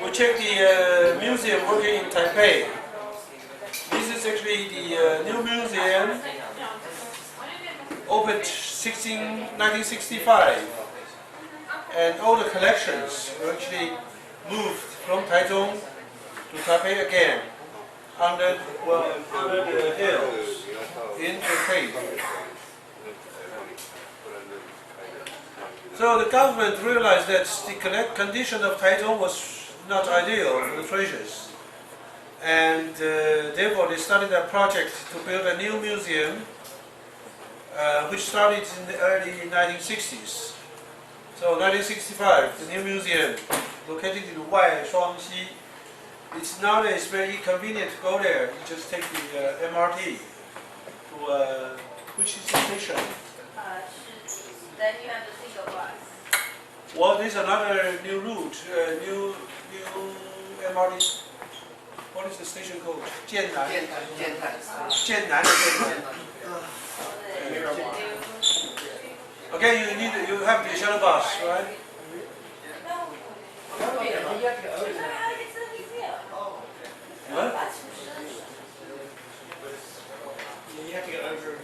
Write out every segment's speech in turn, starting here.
We check the museum working in Taipei. This is actually the new museum, opened 1965, and all the collections were actually moved from Taichung to Taipei again, under the hills in the cave. So the government realized that the condition of Taichung was not ideal for the treasures, and therefore they started a project to build a new museum, which started in the early 1960s. So 1965, the new museum, located in WHEI-MING. It's nowadays very convenient to go there. You just take the MRT to which is the station? Then you have to take a bus. Well, there's another new route, new MRT. What is the station called? Jiannan. Okay, you have the shuttle bus, right? What? You have to get over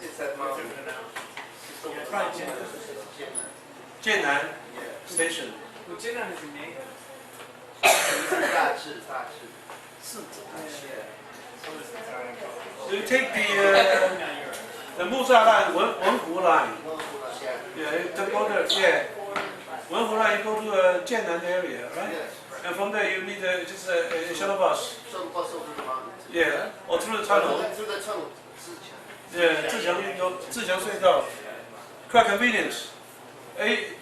it's that mountain. Jiannan station. Well, Jiannan is in May. So you take the Muza line, Wenhu line. Yeah, you go to Wenhu line. You go to Jiannan area, right? And from there you need just a shuttle bus. Yeah, or through the tunnel. Yeah, 自强隧道. Quite convenient.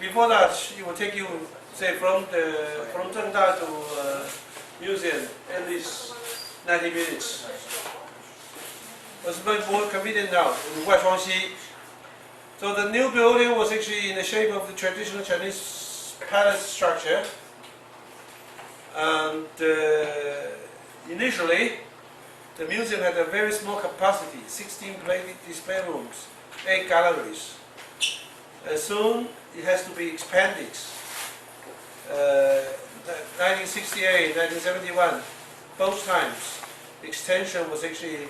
Before that, it will take you, say, from Zhengda to museum at least 90 minutes. It's much more convenient now in WHEI-MING. So the new building was actually in the shape of the traditional Chinese palace structure. And initially, the museum had a very small capacity, 16 display rooms, 8 galleries. Soon it has to be expanded. 1968, 1971, both times, extension was actually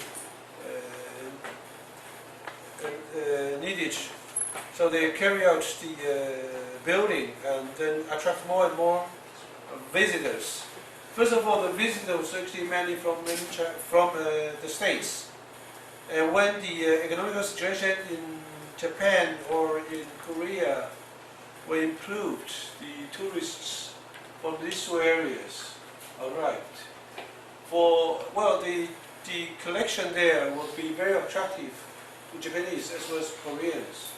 needed. So they carry out the building and then attract more and more visitors. First of all, the visitors actually mainly from the States. And when the economical situation in Japan or in Korea were improved, the tourists from these two areas arrived. The collection there would be very attractive to Japanese as well as Koreans.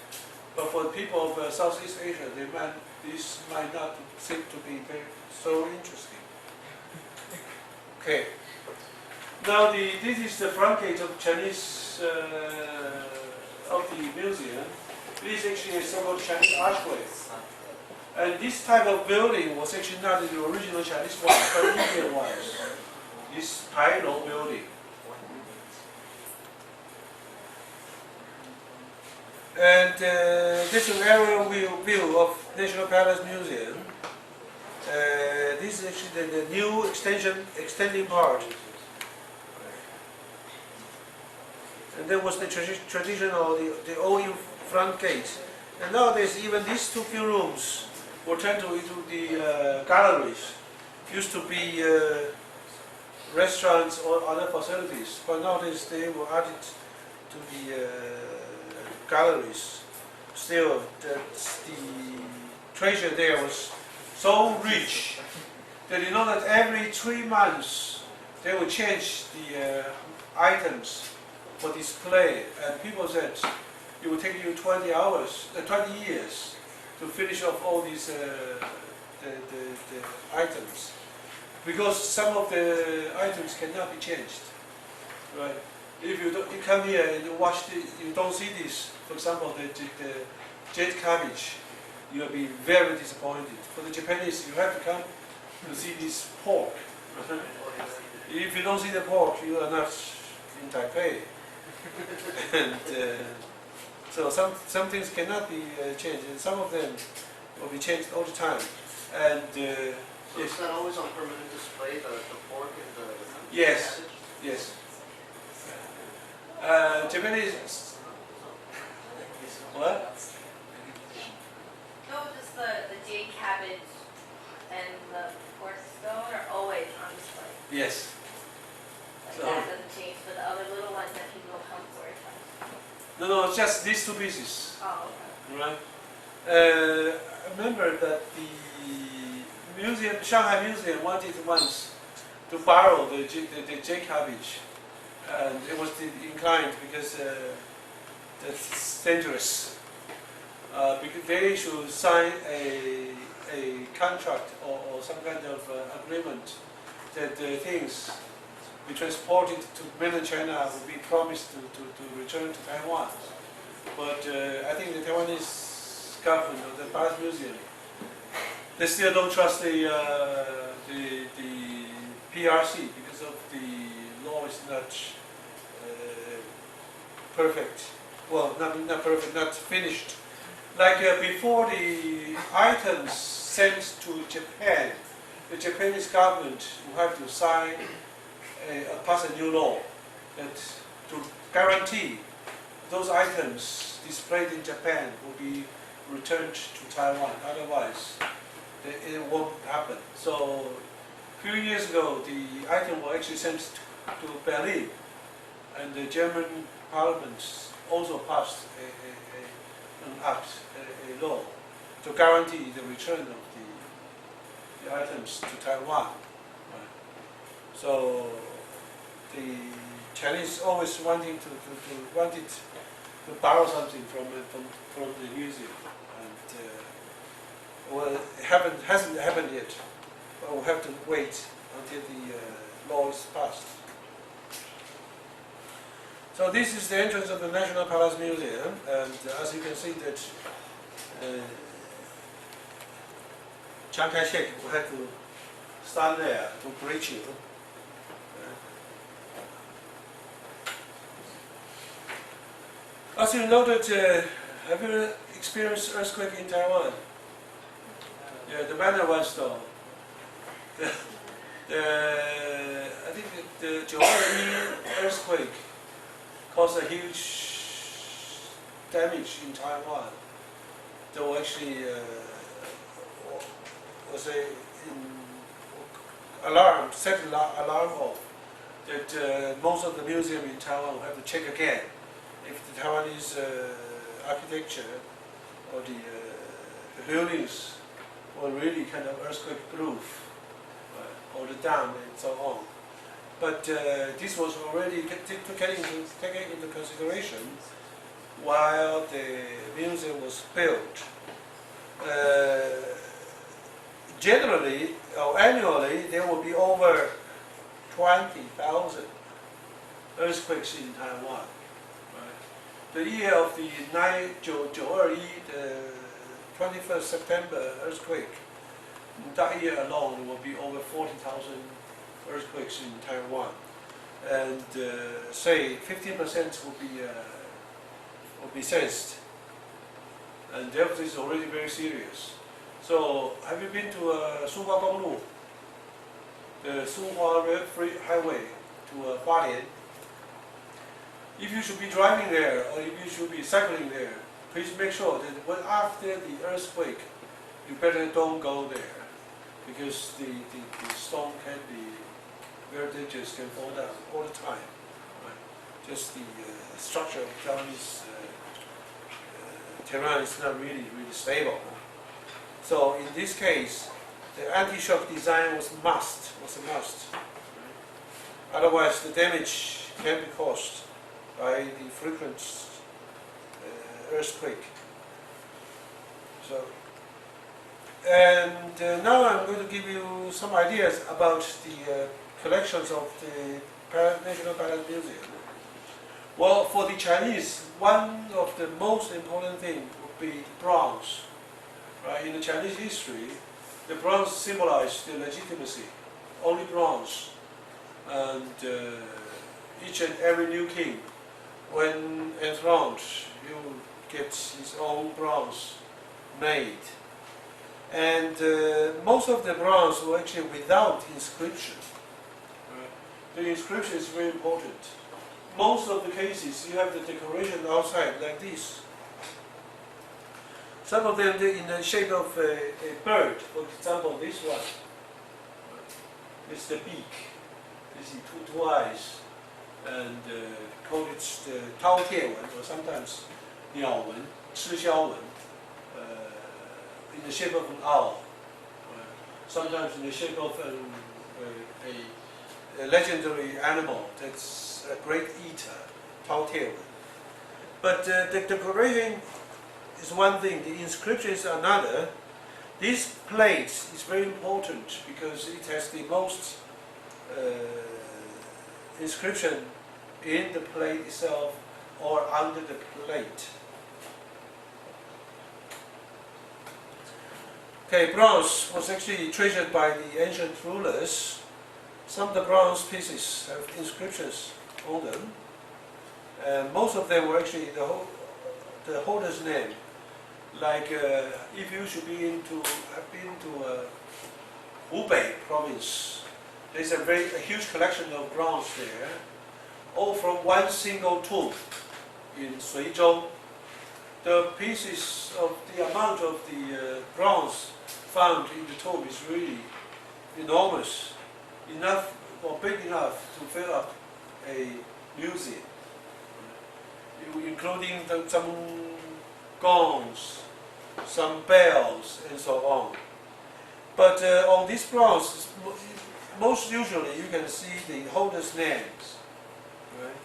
But for the people of Southeast Asia, this might not seem to be so interesting. Okay. Now this is the front gate of Chinese of the museum. This is actually a so-called Chinese archway. And this type of building was actually not the original Chinese one, but Indian one. This Pai Long building. And this is an aerial view of National Palace Museum. This is actually the new extending part. And there was the traditional, the old front gate. And nowadays, even these two few rooms were turned into the galleries. Used to be restaurants or other facilities, but nowadays they were added to the galleries. Still, the treasure there was so rich that you know that every 3 months they would change the items for display, and people said it would take you 20 years to finish off all these the items, because some of the items cannot be changed, right? If you come here and you watch you don't see this, for example, the jet cabbage, you'll be very disappointed. For the Japanese, you have to come to see this pork. If you don't see the pork, you are not in Taipei. And so some things cannot be changed, and some of them will be changed all the time. And So Yes. it's not always on permanent display, the pork and the Yes. cabbage? Yes. Japanese. What? No, just the jade cabbage and the pork stone are always on display. Yes. Like So- that doesn't change, but the other little ones that people come for is like, No, just these two pieces. oh, Right. I remember that the museum, Shanghai Museum, wanted once to borrow the J cabbage, and it was inclined because that's dangerous. Because they should sign a contract or some kind of agreement that the things we transported to mainland China will be promised to return to Taiwan. But I think the Taiwanese government or the Palace Museum, they still don't trust the PRC because of the law is not perfect. Well, not perfect, not finished. Like before the items sent to Japan, the Japanese government will have to sign pass a new law that to guarantee those items displayed in Japan will be returned to Taiwan. Otherwise, it won't happen. So, a few years ago, the item was actually sent to Berlin, and the German Parliament also passed an act, a law, to guarantee the return of the items to Taiwan. Right. So, the Chinese always wanted to borrow something from the museum, and well, it hasn't happened yet. But we'll have to wait until the law is passed. So this is the entrance of the National Palace Museum, and as you can see that Chiang Kai-shek will have to stand there to greet you. As you noted, have you experienced earthquake in Taiwan? Yeah, the matter was though. I think the WHEI earthquake caused a huge damage in Taiwan. There were actually was a alarm, set alarm off that most of the museum in Taiwan will have to check again if the Taiwanese architecture or the buildings were really kind of earthquake proof, or the dam and so on. But this was already taken into consideration while the museum was built. Generally or annually, there will be over 20,000 earthquakes in Taiwan. Right? The year of the 9/9/9/2, the 21st September earthquake, that year alone there will be over 40,000 earthquakes in Taiwan, and say 15% will be sensed, and therefore this is already very serious. So, have you been to Suhua Gonglu, the Suhua Free Highway to Hualien? If you should be driving there or if you should be cycling there, please make sure that after the earthquake, you better don't go there, because the stone can be very dangerous, can fall down all the time. Right? Just the structure of Taiwanese terrain is not really stable. So in this case, the anti-shock design was a must. Right? Otherwise, the damage can be caused by the frequent earthquake. So, and now I'm going to give you some ideas about the collections of the National Palace Museum. Well, for the Chinese, one of the most important things would be bronze. Right? In the Chinese history, the bronze symbolized the legitimacy, only bronze. And each and every new king, when enthroned, he will get his own bronze made. And most of the bronze were actually without inscription. The inscription is very important. Most of the cases, you have the decoration outside like this. Some of them in the shape of a bird. For example, this one. It's the beak. You see two eyes. And call it the 饕餮纹, or sometimes 鸟纹, 吃枭纹, in the shape of an owl. Sometimes in the shape of a legendary animal that's a great eater, 饕餮纹. But the decoration is one thing, the inscription is another. This plate is very important because it has the most inscription in the plate itself or under the plate. Okay, bronze was actually treasured by the ancient rulers. Some of the bronze pieces have inscriptions on them, and most of them were actually the holder's name. Like if you should be have been to Hubei province, there's a huge collection of bronze there, all from one single tomb in Suizhou. The pieces of the amount of the bronze found in the tomb is really enormous, enough or big enough to fill up a museum, including some gongs, some bells, and so on. But on these bronze, most usually you can see the holders' names, right?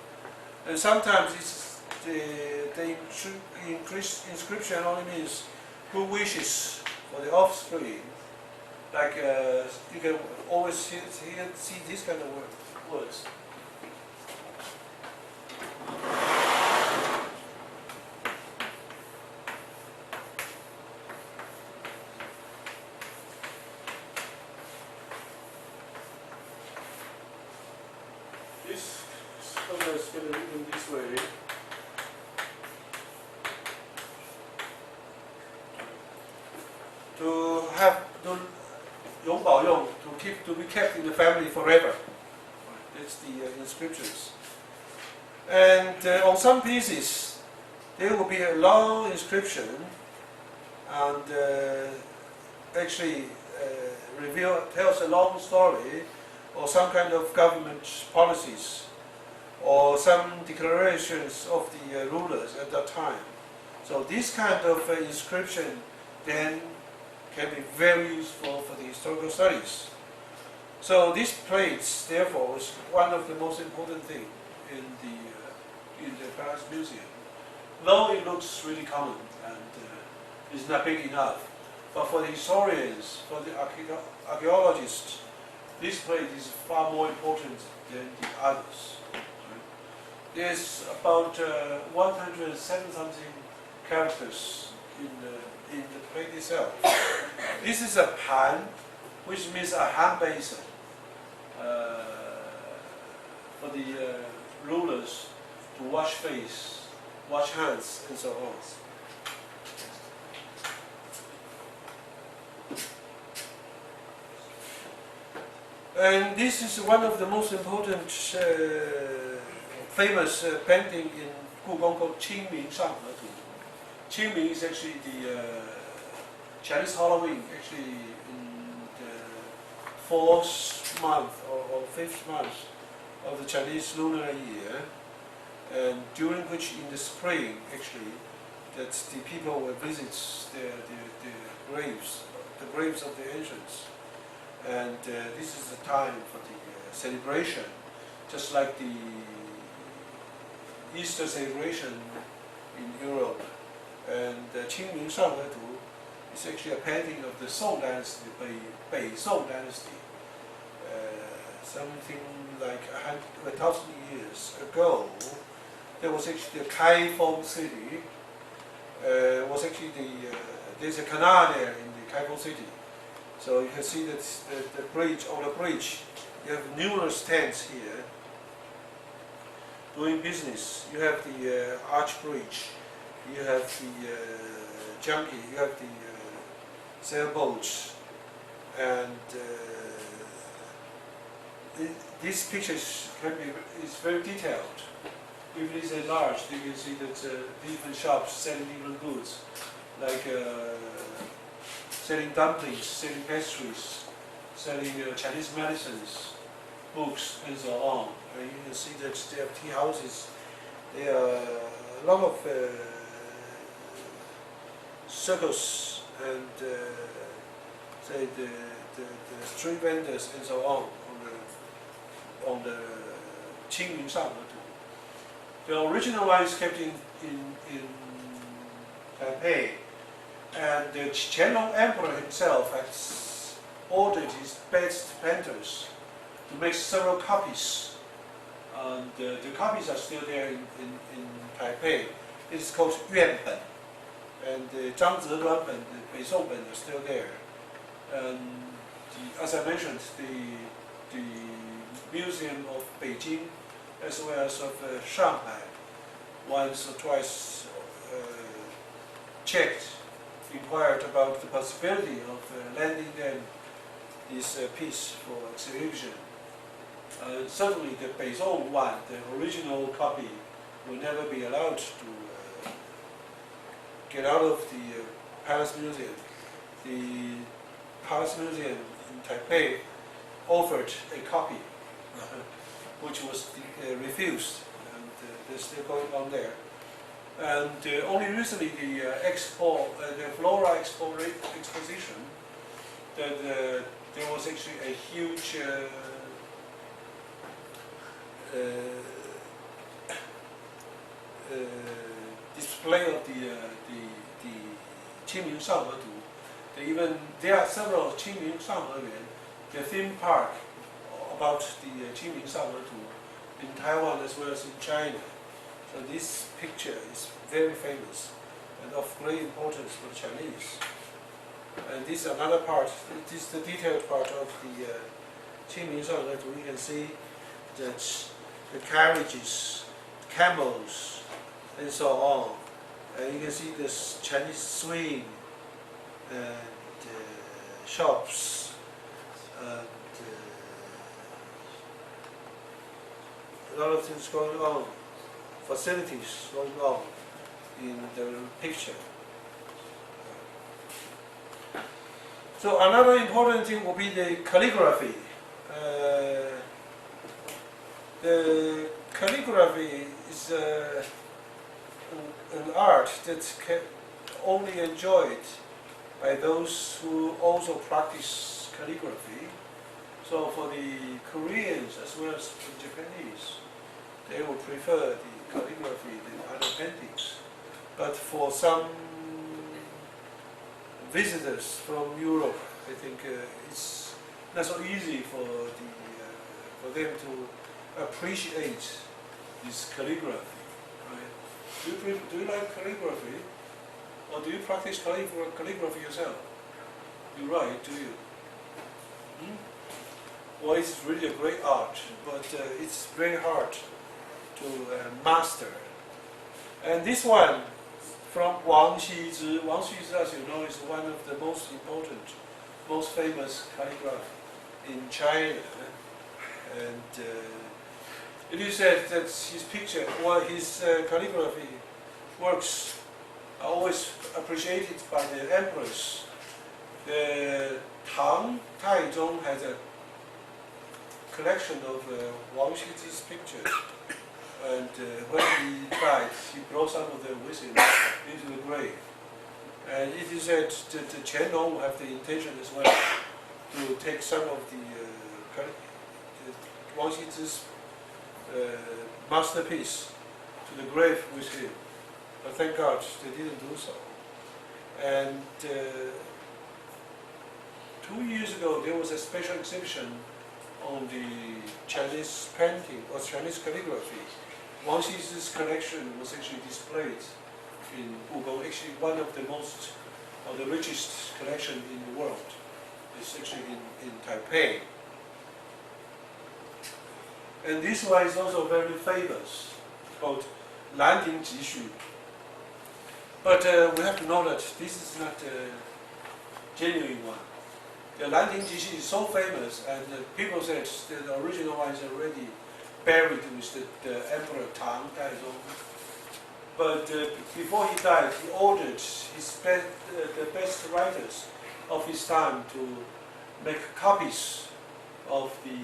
And sometimes it's the inscription only means who wishes for the offspring. Like you can always see this kind of words. This sometimes get written this way. To 永保用, to be kept in the family forever. That's the inscriptions. And on some pieces, there will be a long inscription, and actually tells a long story, or some kind of government policies, or some declarations of the rulers at that time. So this kind of inscription then can be very useful for the historical studies. So these plates, therefore, is one of the most important things in the Paris Museum. Though it looks really common and is not big enough, but for the historians, for the archaeologists, this plate is far more important than the others. There's about 107 something characters in the plate itself. This is a pan, which means a hand basin for the rulers to wash face, wash hands, and so on. And this is one of the most important famous painting in Gugong called 清明上河图. Qingming is actually the Chinese Halloween, actually in the 4th month or 5th month of the Chinese lunar year, and during which in the spring, actually, that the people will visit the graves of the ancients. And this is the time for the celebration, just like the Easter celebration in Europe. And 清明上河图 is actually a painting of the Song dynasty, Bei Song dynasty. Something like 1,000 years ago, there was actually the 开封 city. Was actually there's a canal there in the 开封 city. So you can see that the bridge, on the bridge, you have numerous tents here doing business. You have the arch bridge. You have the junkie, you have the sailboats, and this picture is very detailed. If it is enlarged, you can see that different shops selling different goods, like selling dumplings, selling pastries, selling Chinese medicines, books, and so on. And you can see that they have tea houses. There are a lot of circles and say the street vendors and so on the Qing Shanghai. The original one is kept in Taipei, and the Qianlong Emperor himself has ordered his best painters to make several copies. And the copies are still there in Taipei. It is called Yuanben, and the Zhang Zeduan and the Beisongben are still there. And as I mentioned, the Museum of Beijing, as well as of Shanghai, once or twice inquired about the possibility of lending them this piece for exhibition. Certainly the Beizong one, the original copy, will never be allowed to get out of the Palace Museum. The Palace Museum in Taipei offered a copy, which was refused, and they're still going on there. And only recently the Flora exposition, that there was actually a huge display of the Qingming Shanghai. There are several Qingming Shanghai, the theme park about the Qingming Shanghai in Taiwan as well as in China. So this picture is very famous and of great importance for the Chinese. And this is another part. This is the detailed part of the Qingming Shanghai. We can see that the carriages, camels, and so on. And you can see this Chinese swing and shops and a lot of things going on, facilities going on in the picture. So another important thing will be the calligraphy. The calligraphy is an art that can only enjoyed by those who also practice calligraphy. So for the Koreans as well as the Japanese, they would prefer the calligraphy than other paintings. But for some visitors from Europe, I think it's not so easy for them to appreciate this calligraphy. Right? Do you like calligraphy, or do you practice calligraphy yourself? You write, do you? Well, it's really a great art, but it's very hard to master. And this one from Wang Xizhi. Wang Xizhi, as you know, is one of the most important, most famous calligraphers in China. And it is said that his picture, or his calligraphy works are always appreciated by the emperors. The Tang Taizong has a collection of Wang Xizhi's pictures, and when he died, he brought some of them with him into the grave. And it is said that the Qianlong will have the intention as well to take some of the Wang Xizhi's masterpiece to the grave with him. But thank God they didn't do so. And 2 years ago, there was a special exhibition on the Chinese painting or Chinese calligraphy. Wang Xizhi's collection was actually displayed in Wugong, actually one of the most, or the richest collection in the world. It's actually in Taipei. And this one is also very famous, called Landing Jishu. But we have to know that this is not genuine one. The Nanting Jishi is so famous, and people say the original one is already buried with the Emperor Tang Taizong. But before he died, he ordered the best writers of his time to make copies of the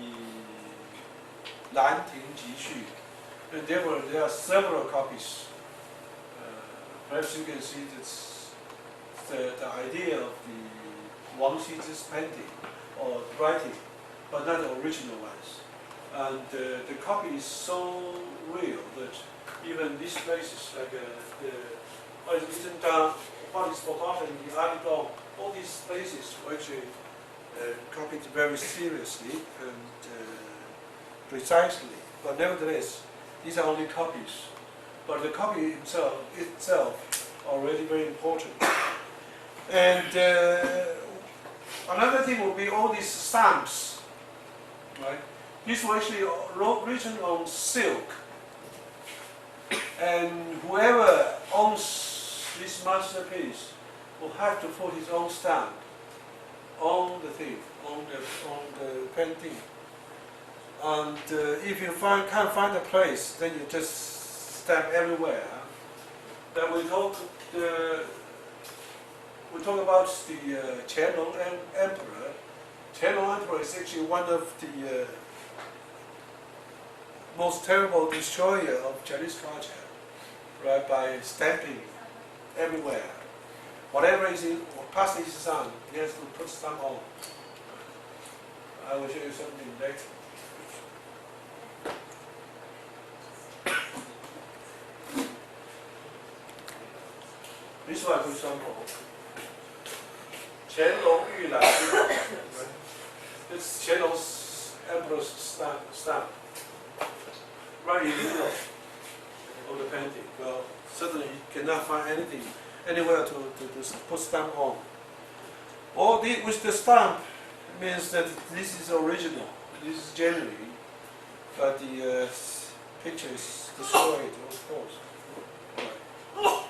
Nanting Jishi. And there are several copies. Perhaps you can see that's the idea of the Wang Xizi's painting or writing, but not the original ones. And the copy is so real that even these places, like what is forgotten, the Alidong, all these places were actually copied very seriously and precisely. But nevertheless, these are only copies. But the copy itself already very important. And another thing would be all these stamps, right? These were actually written on silk. And whoever owns this masterpiece will have to put his own stamp on the thing, on the painting. And if you can't find a place, then you just stamp everywhere. Then we talk about the Qianlong Emperor. Qianlong Emperor is actually one of the most terrible destroyer of Chinese culture, right? By stamping everywhere. Whatever is past his son, he has to put stamp on. I will show you something later. This one, for example, Qianlong Yu-Lan. It's Qianlong's emperor's stamp. Right in the middle of the painting. Well, certainly you cannot find anything anywhere to put stamp on. Or with the stamp means that this is original, this is genuine, but the picture is destroyed, of course. Right.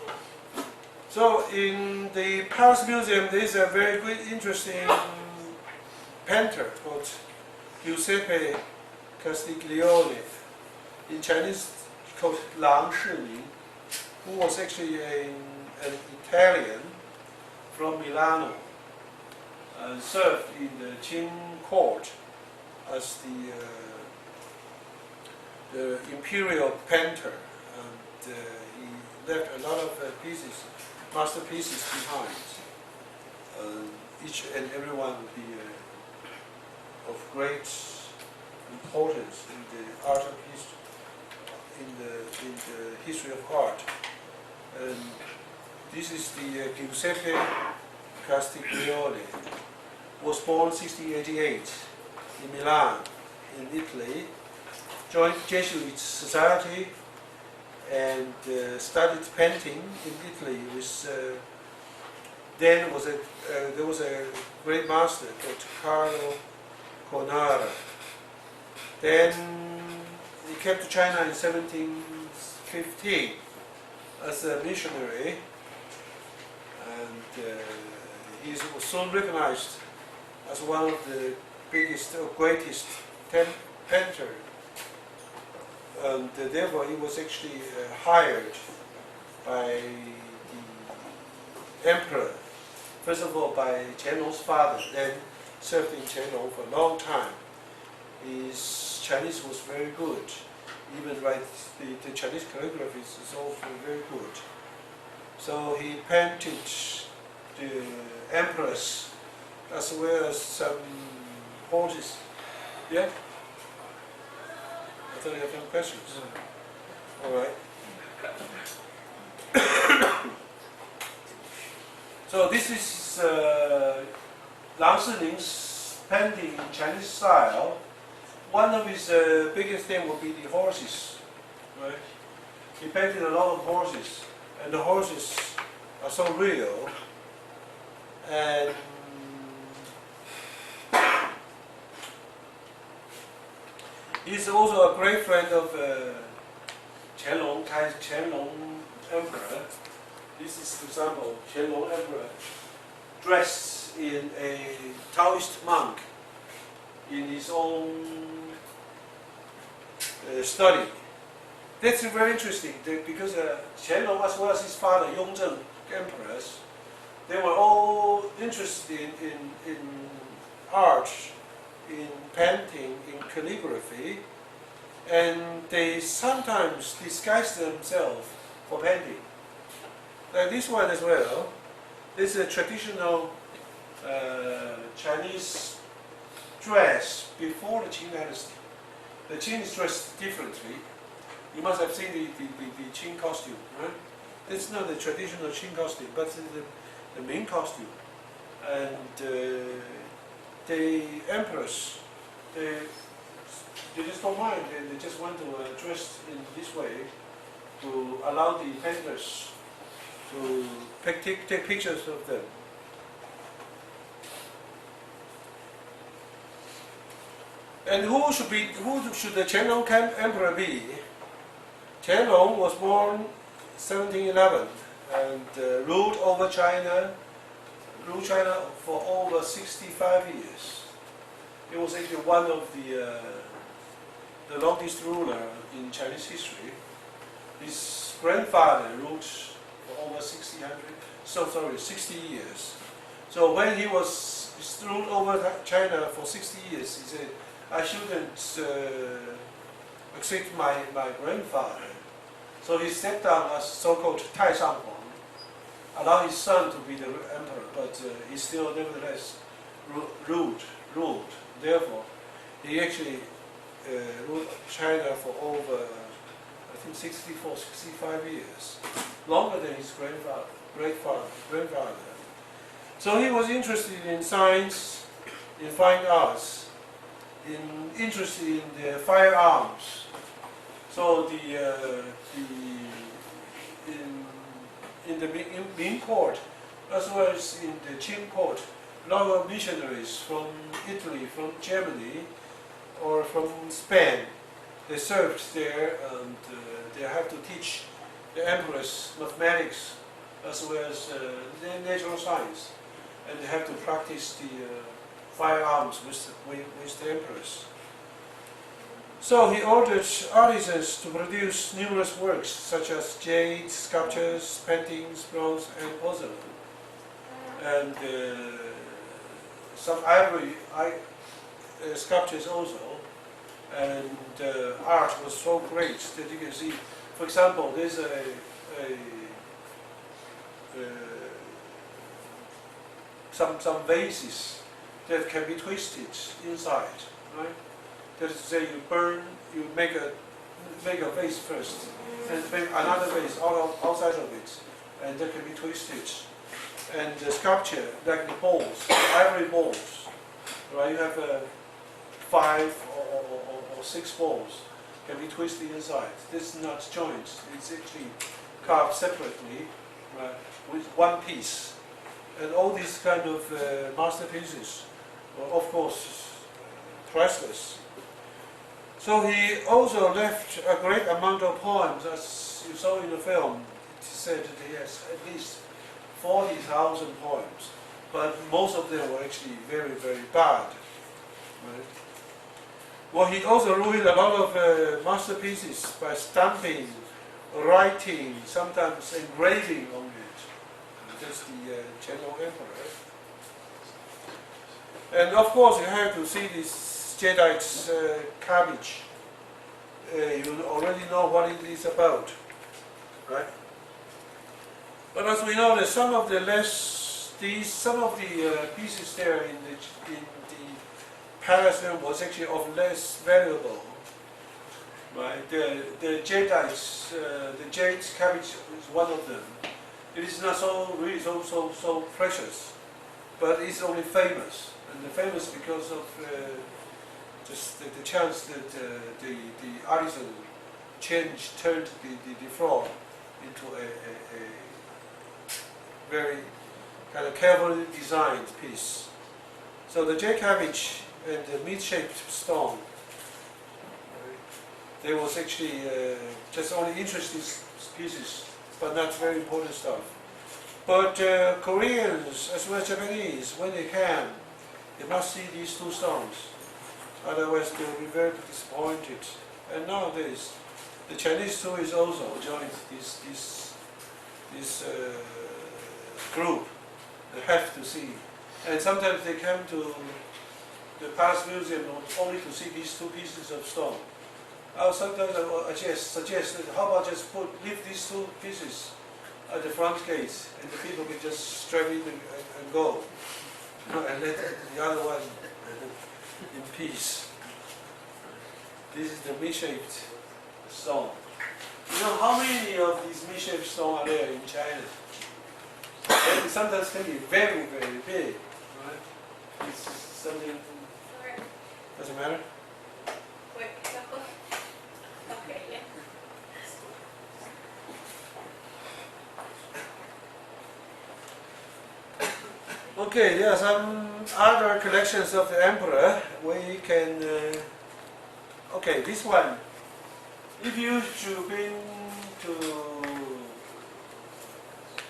So in the Paris Museum, there is a very good, interesting painter called Giuseppe Castiglione. In Chinese, called Lang Shi-ming, who was actually an Italian from Milano, and served in the Qing court as the imperial painter, and he left a lot of masterpieces behind. Each and every one would be of great importance in the art of history. In the history of art. And this is the Giuseppe Castiglione. Was born 1688 in Milan, in Italy. Joined Jesuit society and studied painting in Italy. Then there was a great master called Carlo Cornara. Then he came to China in 1715 as a missionary, and he was soon recognized as one of the biggest or greatest painters. And therefore he was actually hired by the emperor, first of all by Qianlong's father, then served in Qianlong for a long time. His Chinese was very good. Even the Chinese calligraphy is also very good. So he painted the emperors as well as some horses. Yeah? I thought you have some questions. All right. So this is Lang Shi-ming's painting in Chinese style. One of his biggest things would be the horses, right? He painted a lot of horses, and the horses are so real. And he's also a great friend of Qianlong Emperor. This is, for example, Qianlong Emperor dressed in a Taoist monk in his own study. That's very interesting because Qianlong, as well as his father Yongzheng emperors, they were all interested in art, in painting, in calligraphy, and they sometimes disguised themselves for painting. Like this one as well. This is a traditional Chinese dress before the Qing dynasty. The Qing is dressed differently. You must have seen the Qing costume, right? It's not the traditional Qing costume, but it's the Ming costume. And the emperors, they just don't mind. They just want to dress in this way to allow the painters to take pictures of them. And who should the Qianlong emperor be? Qianlong was born 1711 and ruled China for over 65 years. He was actually one of the longest ruler in Chinese history. His grandfather ruled for over 60 years. So when he was ruled over China for 60 years, he said, I shouldn't accept my grandfather. So he stepped down as so-called Tai Shanghuang, allow his son to be the emperor, but he still nevertheless ruled. Therefore, he actually ruled China for over, I think, 65 years, longer than his grandfather. So he was interested in science, in fine arts, interested in the firearms. So in the Ming court, as well as in the Qing court, a lot of missionaries from Italy, from Germany, or from Spain, they served there, and they have to teach the emperors mathematics as well as natural science, and they have to practice the firearms with the emperors. So he ordered artisans to produce numerous works such as jade, sculptures, paintings, bronze, and porcelain, and some ivory sculptures also. And art was so great that you can see, for example, there's some vases that can be twisted inside, right? That is to say, you make a vase first, and make another vase outside of it, and that can be twisted. And the sculpture, like the balls, ivory balls, right? You have 5 or 6 balls can be twisted inside. This is not joints; it's actually carved separately, right, with one piece. And all these kind of masterpieces were, of course, priceless. So he also left a great amount of poems, as you saw in the film. It said that he has at least 40,000 poems, but most of them were actually very, very bad. Right? Well, he also ruined a lot of masterpieces by stamping, writing, sometimes engraving on it. That's the Qianlong emperor. And of course, you have to see this jadeite cabbage. You already know what it is about, right? But as we know, that some of the pieces there in the palace was actually of less valuable. Right? The jadeites, the jade cabbage is one of them. It is not really so precious, but it's only famous, and famous because of just the chance that the artisan turned the floor into a very kind of carefully designed piece. So the jade cabbage and the meat-shaped stone, they was actually just only interesting pieces, but not very important stuff. But Koreans as well as Japanese, when they can, they must see these two stones. Otherwise, they will be very disappointed. And nowadays, the Chinese tourists also joined this group. They have to see. And sometimes they come to the Palace Museum only to see these two pieces of stone. Sometimes I suggest that how about just leave these two pieces at the front gate, and the people can just strap in and go, and let the other one in peace. This is the Mi-shaped stone. You know how many of these Mi-shaped stones are there in China? They sometimes can be very, very big. Right? It's something. Doesn't matter. Wait, okay, yeah. Okay, there are some other collections of the emperor. We can. Okay, this one. If you should been to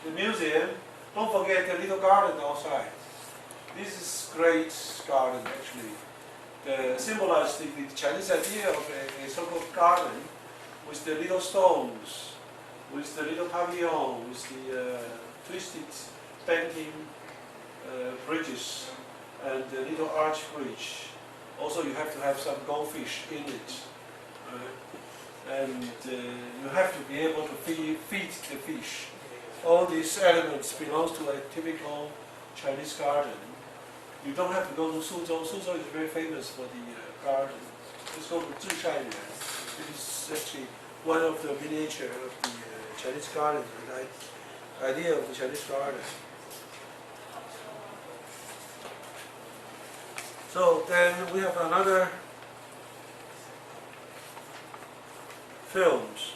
the museum, don't forget the little garden outside. This is great garden actually. Symbolizes the Chinese idea of a so-called garden with the little stones, with the little pavilion, with the twisted bending bridges and the little arch bridge. Also, you have to have some goldfish in it, and you have to be able to feed the fish. All these elements belong to a typical Chinese garden. You don't have to go to Suzhou. Suzhou is very famous for the garden. Let's go to TW-khai. It is actually one of the miniature of the Chinese garden, the idea of the Chinese garden. So then we have another films.